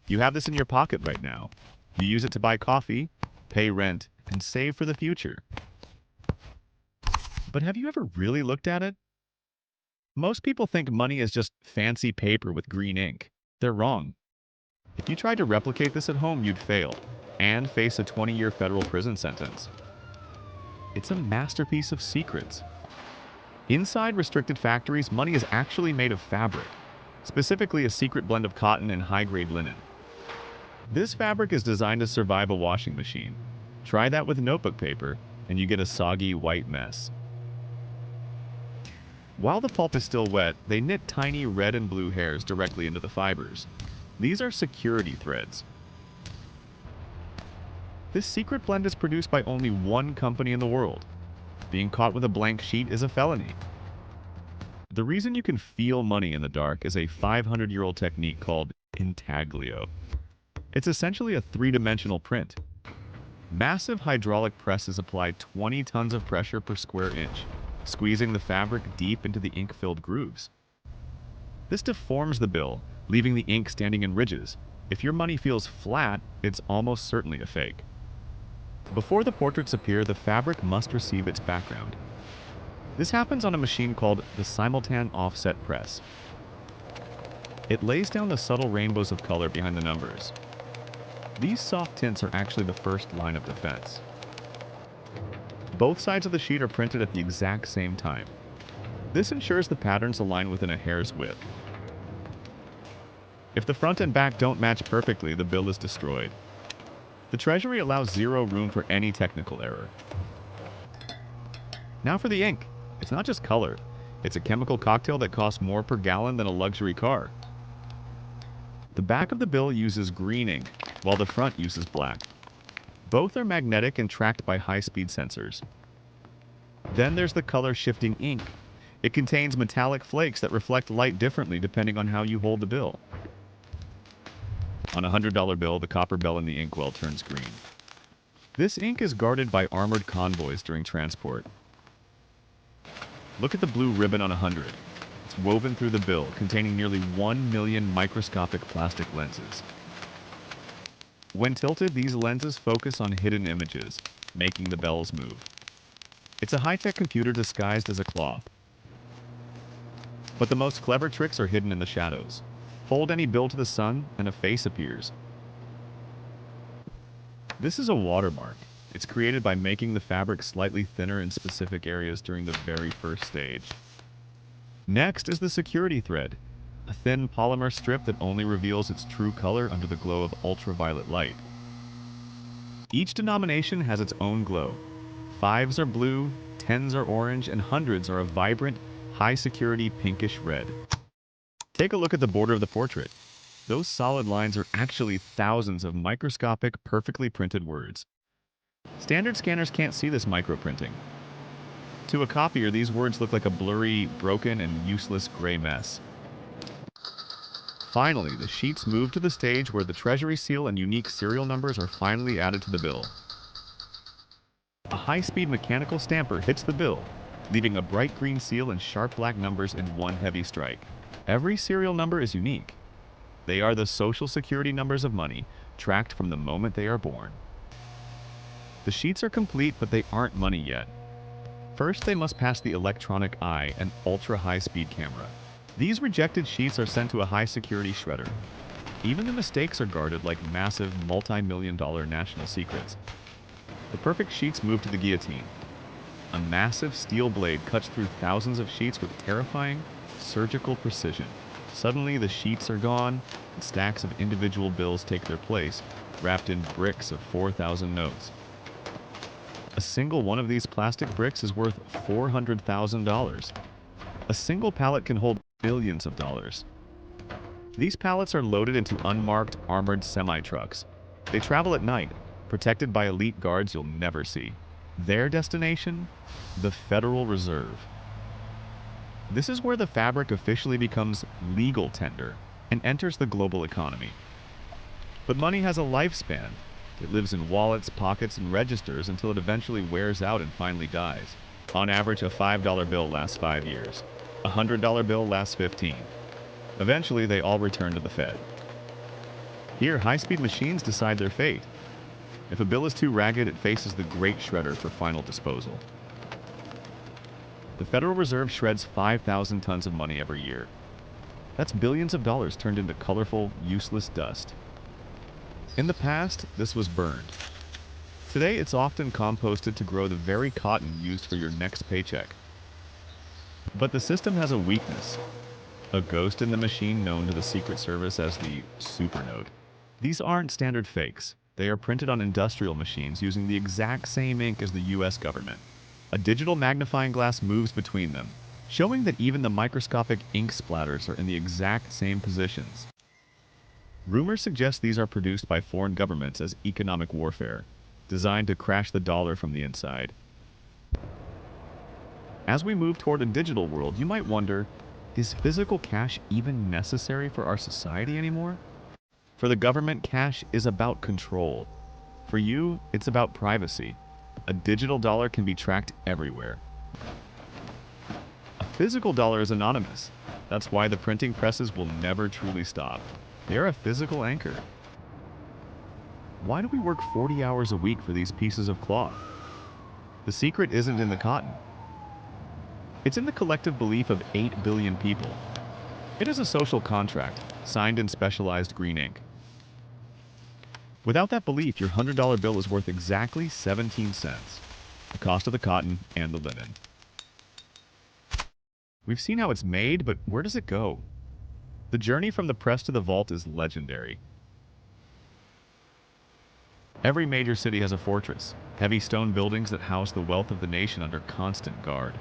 You have this in your pocket right now. You use it to buy coffee, pay rent, and save for the future. But have you ever really looked at it? Most people think money is just fancy paper with green ink. They're wrong. If you tried to replicate this at home, you'd fail and face a 20-year federal prison sentence. It's a masterpiece of secrets. Inside restricted factories, money is actually made of fabric, specifically a secret blend of cotton and high-grade linen. This fabric is designed to survive a washing machine. Try that with notebook paper, and you get a soggy white mess. While the pulp is still wet, they knit tiny red and blue hairs directly into the fibers. These are security threads. This secret blend is produced by only one company in the world. Being caught with a blank sheet is a felony. The reason you can feel money in the dark is a 500-year-old technique called intaglio. It's essentially a three-dimensional print. Massive hydraulic presses apply 20 tons of pressure per square inch, squeezing the fabric deep into the ink-filled grooves. This deforms the bill, leaving the ink standing in ridges. If your money feels flat, it's almost certainly a fake. Before the portraits appear, the fabric must receive its background. This happens on a machine called the simultan offset press. It lays down the subtle rainbows of color behind the numbers. These soft tints are actually the first line of defense. Both sides of the sheet are printed at the exact same time. This ensures the patterns align within a hair's width. If the front and back don't match perfectly, the bill is destroyed. The Treasury allows zero room for any technical error. Now for the ink. It's not just color. It's a chemical cocktail that costs more per gallon than a luxury car. The back of the bill uses green ink, while the front uses black. Both are magnetic and tracked by high-speed sensors. Then there's the color-shifting ink. It contains metallic flakes that reflect light differently depending on how you hold the bill. On a $100 bill, the copper bell in the inkwell turns green. This ink is guarded by armored convoys during transport. Look at the blue ribbon on 100. It's woven through the bill, containing nearly 1 million microscopic plastic lenses. When tilted, these lenses focus on hidden images, making the bells move. It's a high-tech computer disguised as a cloth. But the most clever tricks are hidden in the shadows. Hold any bill to the sun, and a face appears. This is a watermark. It's created by making the fabric slightly thinner in specific areas during the very first stage. Next is the security thread, a thin polymer strip that only reveals its true color under the glow of ultraviolet light. Each denomination has its own glow. 5s are blue, 10s are orange, and 100s are a vibrant, high-security pinkish red. Take a look at the border of the portrait. Those solid lines are actually thousands of microscopic, perfectly printed words. Standard scanners can't see this microprinting. To a copier, these words look like a blurry, broken, and useless gray mess. Finally, the sheets move to the stage where the Treasury seal and unique serial numbers are finally added to the bill. A high-speed mechanical stamper hits the bill, leaving a bright green seal and sharp black numbers in one heavy strike. Every serial number is unique. They are the social security numbers of money, tracked from the moment they are born. The sheets are complete, but they aren't money yet. First, they must pass the electronic eye and ultra-high-speed camera. These rejected sheets are sent to a high-security shredder. Even the mistakes are guarded like massive, multi-million-dollar national secrets. The perfect sheets move to the guillotine. A massive steel blade cuts through thousands of sheets with terrifying, surgical precision. Suddenly, the sheets are gone, and stacks of individual bills take their place, wrapped in bricks of 4,000 notes. A single one of these plastic bricks is worth $400,000. A single pallet can hold billions of dollars. These pallets are loaded into unmarked, armored semi-trucks. They travel at night, protected by elite guards you'll never see. Their destination? The Federal Reserve. This is where the fabric officially becomes legal tender and enters the global economy. But money has a lifespan. It lives in wallets, pockets, and registers until it eventually wears out and finally dies. On average, a $5 bill lasts 5 years. A $100 bill lasts 15. Eventually, they all return to the Fed. Here, high-speed machines decide their fate. If a bill is too ragged, it faces the great shredder for final disposal. The Federal Reserve shreds 5,000 tons of money every year. That's billions of dollars turned into colorful, useless dust. In the past, this was burned. Today, it's often composted to grow the very cotton used for your next paycheck. But the system has a weakness, a ghost in the machine known to the Secret Service as the Supernote. These aren't standard fakes. They are printed on industrial machines using the exact same ink as the US government. A digital magnifying glass moves between them, showing that even the microscopic ink splatters are in the exact same positions. Rumors suggest these are produced by foreign governments as economic warfare, designed to crash the dollar from the inside. As we move toward a digital world, you might wonder, is physical cash even necessary for our society anymore? For the government, cash is about control. For you, it's about privacy. A digital dollar can be tracked everywhere. A physical dollar is anonymous. That's why the printing presses will never truly stop. They are a physical anchor. Why do we work 40 hours a week for these pieces of cloth? The secret isn't in the cotton. It's in the collective belief of 8 billion people. It is a social contract, signed in specialized green ink. Without that belief, your $100 bill is worth exactly 17 cents, the cost of the cotton and the linen. We've seen how it's made, but where does it go? The journey from the press to the vault is legendary. Every major city has a fortress, heavy stone buildings that house the wealth of the nation under constant guard.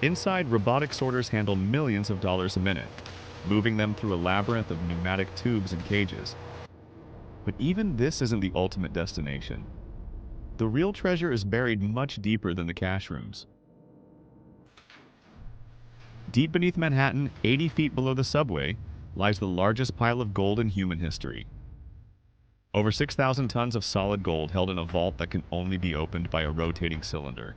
Inside, robotic sorters handle millions of dollars a minute, moving them through a labyrinth of pneumatic tubes and cages. But even this isn't the ultimate destination. The real treasure is buried much deeper than the cash rooms. Deep beneath Manhattan, 80 feet below the subway, lies the largest pile of gold in human history. Over 6,000 tons of solid gold held in a vault that can only be opened by a rotating cylinder.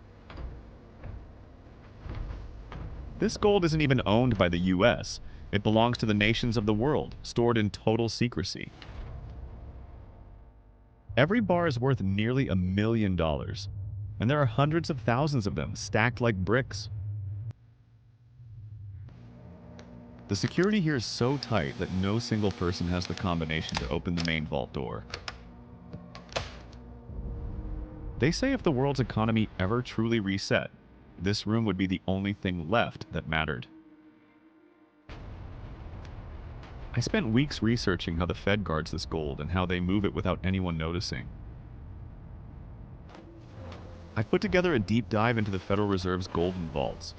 This gold isn't even owned by the US. It belongs to the nations of the world, stored in total secrecy. Every bar is worth nearly $1 million, and there are hundreds of thousands of them stacked like bricks. The security here is so tight that no single person has the combination to open the main vault door. They say if the world's economy ever truly reset, this room would be the only thing left that mattered. I spent weeks researching how the Fed guards this gold and how they move it without anyone noticing. I put together a deep dive into the Federal Reserve's golden vaults.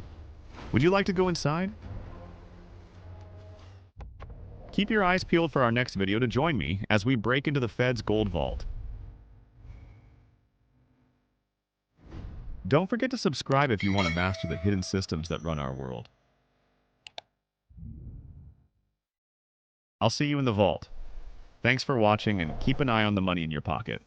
Would you like to go inside? Keep your eyes peeled for our next video to join me as we break into the Fed's gold vault. Don't forget to subscribe if you want to master the hidden systems that run our world. I'll see you in the vault. Thanks for watching, and keep an eye on the money in your pocket.